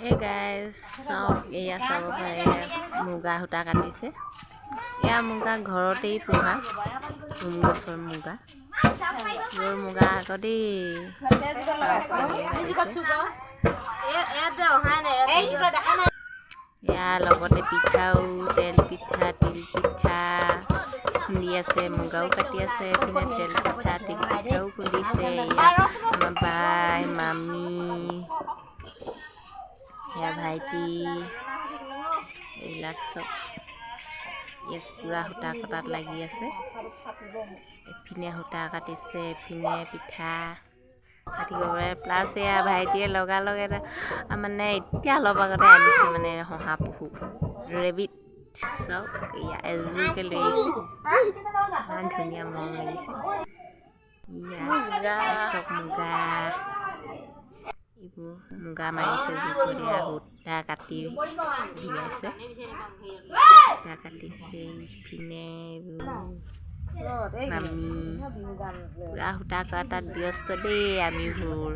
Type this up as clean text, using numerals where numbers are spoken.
Hey guys, চাওক এয়া চাব পাৰে মুগা সূতা কাটিছে। এয়া মুগা ঘৰতেই পোহা চুম গছৰ মুগা। মোৰ মুগা আগতেই এয়া লগতে পিঠাও তেল পিঠা তিল পিঠা খুন্দি আছে, মুগাও কাটি আছে, এইপিনে তেল পিঠা তিল পিঠাও খুন্দিছে। এয়া আমাৰ বাই মামী এয়া ভাইটি এইবিলাক চব ইয়াত পুৰা সূতা কটাত লাগি আছে। এপিনে সূতা কাটিছে, এপিনে পিঠা কাটিব পাৰে। প্লাছ এয়া ভাইটিয়ে লগালগ এটা মানে এতিয়া অলপ আগতে আনিছে মানে শহাপহু ৰেবিট। চব এয়া এযোৰকে লৈ আহিছে, ইমান ধুনীয়া মৰম লাগিছে। ইয়া চব মুগা, এইবোৰ মুগা মাৰিছে যিবোৰ এয়া সূতা কাটি উলিয়াইছে, সূতা কাটিছে। ইপিনে মামী পুৰা সূতা কটাত ব্যস্ত দেই। আমিবোৰ